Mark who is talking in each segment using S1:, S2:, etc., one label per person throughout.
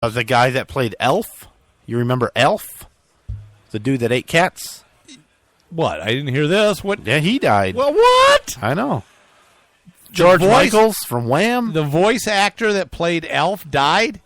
S1: The guy that played Elf. You remember Elf? The dude that ate cats?
S2: What? I didn't hear this. What?
S1: Yeah, he died.
S2: Well, what?
S1: I know. George
S2: voice-
S1: Michaels from Wham.
S2: The voice actor that played Elf died?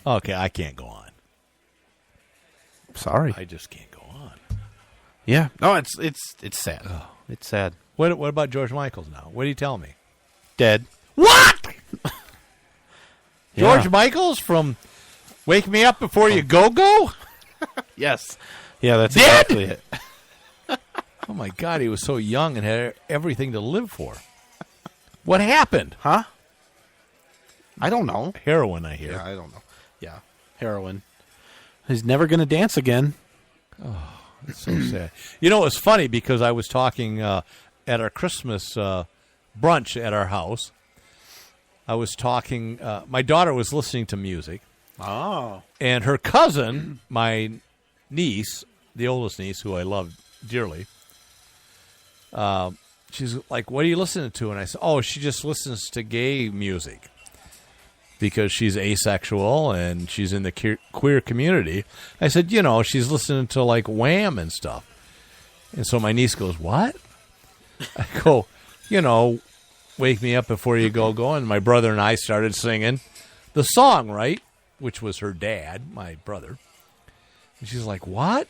S2: Okay, I can't go on.
S1: Sorry.
S2: I just can't go on.
S1: Yeah. No, it's sad.
S2: Oh.
S1: It's sad.
S2: What about George Michaels now? What do you tell me?
S1: Dead.
S2: What?
S1: Yeah.
S2: George Michaels from Wake Me Up Before You Go?
S1: Yes. Yeah, that's
S2: Dead?
S1: exactly it.
S2: Oh, my God. He was so young and had everything to live for. What happened?
S1: Huh? I don't know.
S2: Heroin, I hear.
S1: Yeah, I don't know. Yeah, heroin. He's never going to dance again.
S2: It's so sad. You know, it's funny because I was talking at our Christmas brunch at our house. I was talking, my daughter was listening to music.
S1: Oh.
S2: And her cousin, my niece, the oldest niece, who I love dearly, she's like, what are you listening to? And I said, oh, she just listens to gay music because she's asexual and she's in the queer community. I said, you know, she's listening to like Wham and stuff. And so my niece goes, what? I go, you know, Wake Me Up Before You Go. And my brother and I started singing the song, right? Which was her dad, my brother. And she's like, what?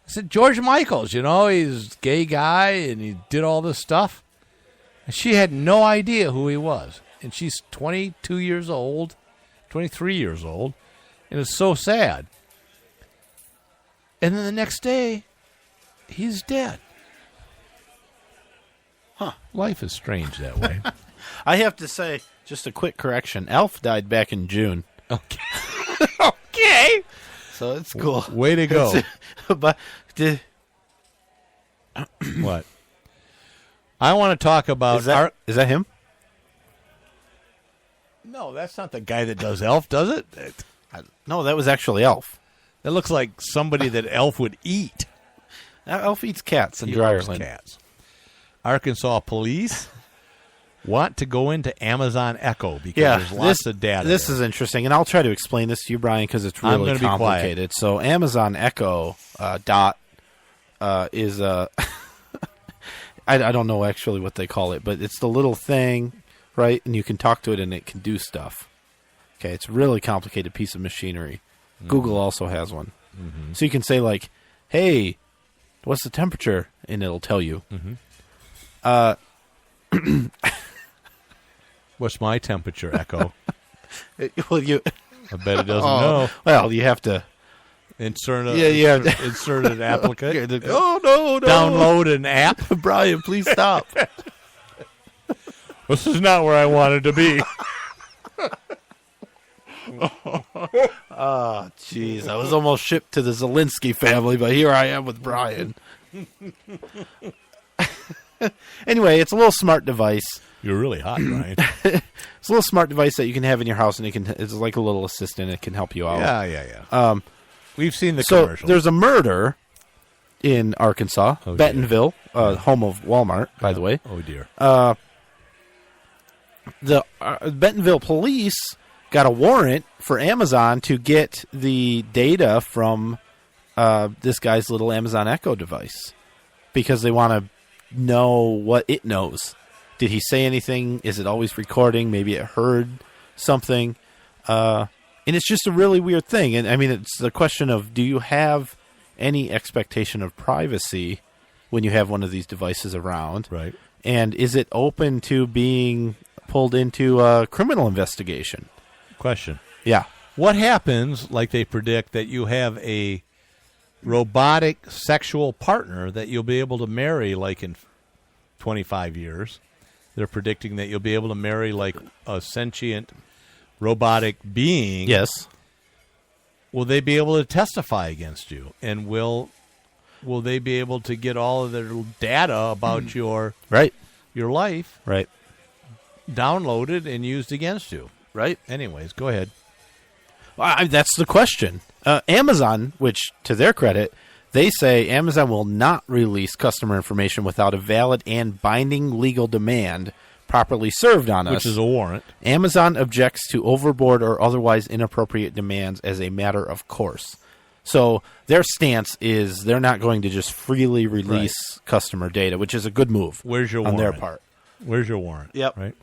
S2: I said, George Michaels, you know, he's a gay guy and he did all this stuff. And she had no idea who he was. And she's 22 years old, 23 years old. And it's so sad. And then the next day, he's dead.
S1: Huh.
S2: Life is strange that way.
S1: I have to say, just a quick correction. Elf died back in June.
S2: Okay. Okay.
S1: So it's cool.
S2: Way to go.
S1: But
S2: What? I want to talk about...
S1: is that him?
S2: No, that's not the guy that does Elf, does it?
S1: No, that was actually Elf.
S2: That looks like somebody that Elf would eat.
S1: Elf eats cats in
S2: He
S1: Dry
S2: loves
S1: Ireland.
S2: cats. Arkansas police want to go into Amazon Echo because there's lots of data.
S1: This
S2: there.
S1: is interesting, and I'll try to explain this to you, Brian, because it's
S2: I'm
S1: really
S2: gonna be quiet.
S1: complicated. So Amazon Echo is I don't know actually what they call it, but it's the little thing, right? And you can talk to it, and it can do stuff. Okay, it's a really complicated piece of machinery. Mm-hmm. Google also has one. Mm-hmm. So you can say, like, hey, what's the temperature? And it'll tell you.
S2: Mm-hmm. What's my temperature, Echo?
S1: Well,
S2: I bet it doesn't know.
S1: Well, you have to
S2: insert
S1: insert
S2: an applicant.
S1: Oh, no.
S2: Download an app.
S1: Brian, please stop.
S2: This is not where I wanted to be.
S1: Oh, jeez. I was almost shipped to the Zelensky family, but here I am with Brian. Anyway, it's a little smart device.
S2: You're really hot, Brian.
S1: It's a little smart device that you can have in your house, and it's like a little assistant. It can help you out.
S2: Yeah. We've seen the
S1: so
S2: commercials.
S1: There's a murder in Arkansas, Bentonville, home of Walmart, by the way.
S2: Oh, dear.
S1: The Bentonville police got a warrant for Amazon to get the data from this guy's little Amazon Echo device because they want to know what it knows. Did he say anything? Is it always recording? Maybe it heard something. And it's just a really weird thing. And I mean, it's the question of, do you have any expectation of privacy when you have one of these devices around?
S2: Right.
S1: And is it open to being pulled into a criminal investigation?
S2: Question.
S1: Yeah.
S2: What happens, like they predict, that you have a robotic sexual partner that you'll be able to marry like in 25 years? They're predicting that you'll be able to marry like a sentient robotic being.
S1: Yes.
S2: Will they be able to testify against you? And will they be able to get all of their data about your life downloaded and used against you?
S1: Right.
S2: Anyways, go ahead.
S1: That's the question. Amazon, which to their credit, they say Amazon will not release customer information without a valid and binding legal demand properly served on us.
S2: Which is a warrant.
S1: Amazon objects to overboard or otherwise inappropriate demands as a matter of course. So their stance is they're not going to just freely release customer data, which is a good move.
S2: Where's your
S1: on
S2: warrant?
S1: their part?
S2: Where's your warrant?
S1: Yep.
S2: Right.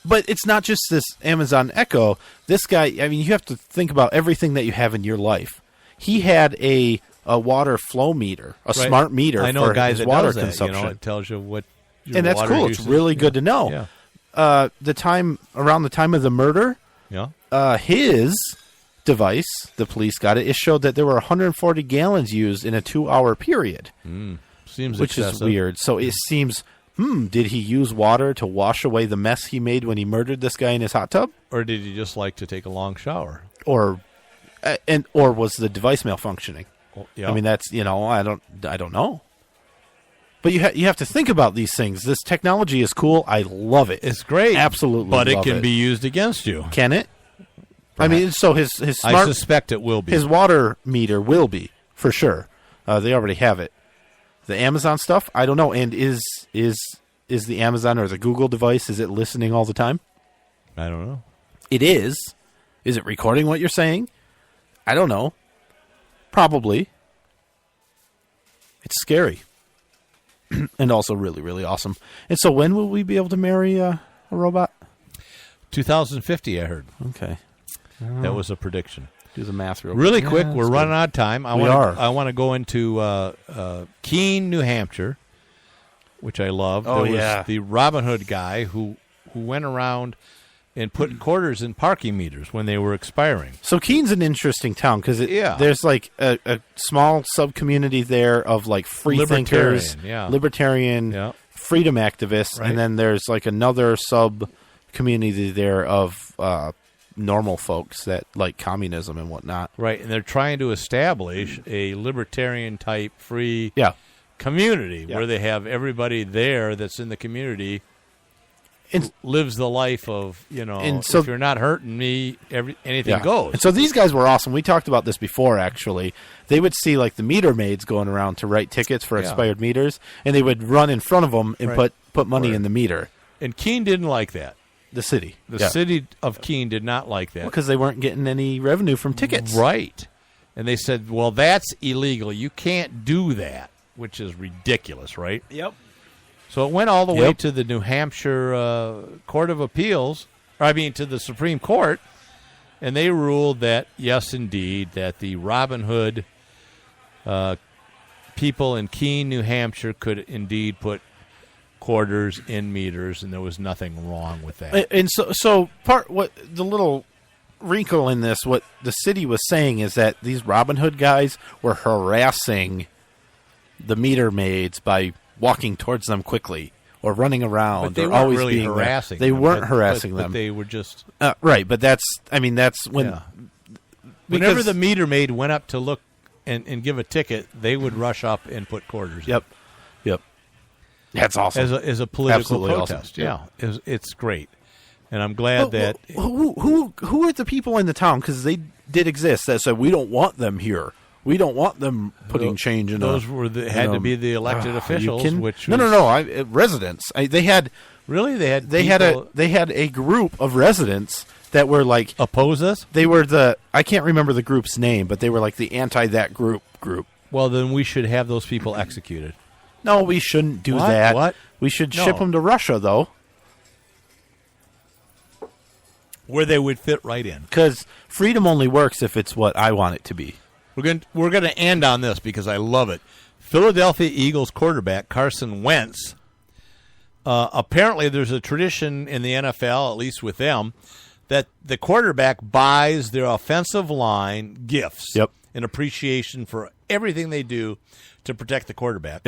S1: But it's not just this Amazon Echo. This guy, I mean, you have to think about everything that you have in your life. He had a water flow meter, a smart meter
S2: I know
S1: for
S2: a guy
S1: his
S2: that
S1: water
S2: does that,
S1: consumption.
S2: it tells you what your
S1: and that's
S2: water
S1: cool.
S2: use
S1: It's
S2: is.
S1: really good to know.
S2: Yeah.
S1: Around the time of the murder, his device, the police got it. It showed that there were 140 gallons used in a 2-hour period.
S2: Seems
S1: which
S2: excessive.
S1: is weird. So it seems, did he use water to wash away the mess he made when he murdered this guy in his hot tub?
S2: Or did he just like to take a long shower?
S1: Or was the device malfunctioning?
S2: Well, yeah.
S1: I mean, that's, I don't know. But you have to think about these things. This technology is cool. I love it.
S2: It's great.
S1: Absolutely,
S2: but it
S1: love
S2: can be used against you.
S1: Can it? I mean, so his smart.
S2: I suspect it will be.
S1: His water meter will be for sure. They already have it. The Amazon stuff, I don't know. And is the Amazon or the Google device, is it listening all the time?
S2: I don't know.
S1: It is. Is it recording what you're saying? I don't know. Probably. It's scary. And also really, really awesome. And so when will we be able to marry a robot?
S2: 2050, I heard.
S1: Okay.
S2: That was a prediction.
S1: Do the math
S2: Really quick,
S1: Yeah,
S2: we're
S1: that's
S2: running
S1: good.
S2: out of time. I want to go into Keene, New Hampshire, which I love.
S1: Oh,
S2: there
S1: yeah.
S2: was the Robin Hood guy who went around and put quarters in parking meters when they were expiring.
S1: So Keene's an interesting town because there's like a small sub-community there of like free thinkers, libertarian, freedom activists, and then there's like another sub-community there of normal folks that like communism and whatnot.
S2: Right, and they're trying to establish a libertarian-type free community where they have everybody there that's in the community lives the life of, so, if you're not hurting me, anything goes.
S1: And so these guys were awesome. We talked about this before, actually. They would see like the meter maids going around to write tickets for expired meters, and they would run in front of them and put money in the meter.
S2: And Keene didn't like that.
S1: The city.
S2: The city of Keene did not like that.
S1: Because they weren't getting any revenue from tickets.
S2: Right. And they said, well, that's illegal. You can't do that, which is ridiculous, right?
S1: Yep.
S2: So it went all the way to the New Hampshire Court of Appeals, to the Supreme Court, and they ruled that, yes, indeed, that the Robin Hood people in Keene, New Hampshire could indeed put quarters in meters, and there was nothing wrong with that.
S1: And so what the little wrinkle in this, what the city was saying is that these Robin Hood guys were harassing the meter maids by walking towards them quickly or running around.
S2: But they
S1: or
S2: weren't
S1: always
S2: really
S1: being
S2: harassing
S1: them. They
S2: them.
S1: weren't harassing them.
S2: But they were just...
S1: right, but that's when...
S2: Whenever the meter maid went up to look and give a ticket, they would rush up and put quarters in.
S1: Yep. That's awesome.
S2: As a political
S1: Absolutely
S2: protest.
S1: awesome.
S2: It's great. And I'm glad that...
S1: Who are the people in the town? Because they did exist that said, we don't want them here. We don't want them putting change in.
S2: Those had to be the elected officials. Which
S1: no. Residents. They had a group of residents that were like
S2: oppose us.
S1: They were I can't remember the group's name, but they were like the anti-that group.
S2: Well, then we should have those people executed.
S1: No, we shouldn't do that.
S2: What?
S1: We should ship them to Russia, though,
S2: where they would fit right in.
S1: Because freedom only works if it's what I want it to be.
S2: We're going to end on this because I love it. Philadelphia Eagles quarterback Carson Wentz. Apparently, there's a tradition in the NFL, at least with them, that the quarterback buys their offensive line gifts in appreciation for everything they do to protect the quarterback.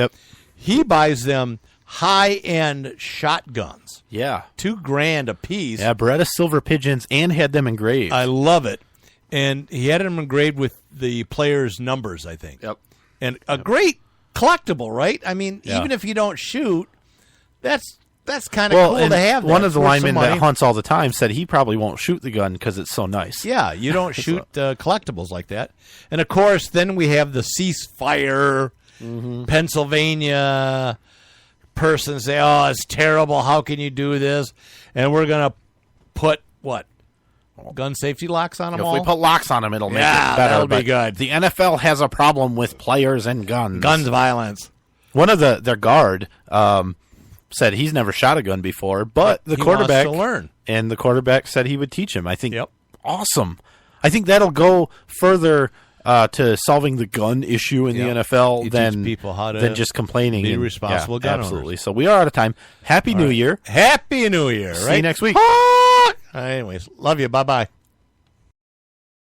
S2: He buys them high-end shotguns.
S1: Yeah.
S2: $2,000 a piece.
S1: Yeah, Beretta Silver Pigeons, and had them engraved.
S2: I love it. And he had them engraved with the players' numbers, I think. And a great collectible, right? I mean, even if you don't shoot, that's kind of cool to have.
S1: One of the linemen that hunts all the time said he probably won't shoot the gun because it's so nice.
S2: Yeah, you don't shoot collectibles like that. And, of course, then we have the ceasefire, Pennsylvania, person say, "Oh, it's terrible. How can you do this?" And we're gonna put what? Gun safety locks on them
S1: If
S2: all?
S1: we put locks on them, it'll make it better.
S2: That'll be
S1: but
S2: good.
S1: The NFL has a problem with players and guns.
S2: Guns violence.
S1: One of their guard said he's never shot a gun before, but the quarterback
S2: wants to learn.
S1: And the quarterback said he would teach him. I think
S2: Yep.
S1: awesome. I think that'll go further to solving the gun issue in the NFL
S2: You teach
S1: than
S2: people how to
S1: than just complaining.
S2: be
S1: and-
S2: responsible gun
S1: absolutely.
S2: owners.
S1: So we are out of time. Happy New Year.
S2: Happy New Year, right?
S1: See you next week.
S2: Anyways, love you. Bye-bye.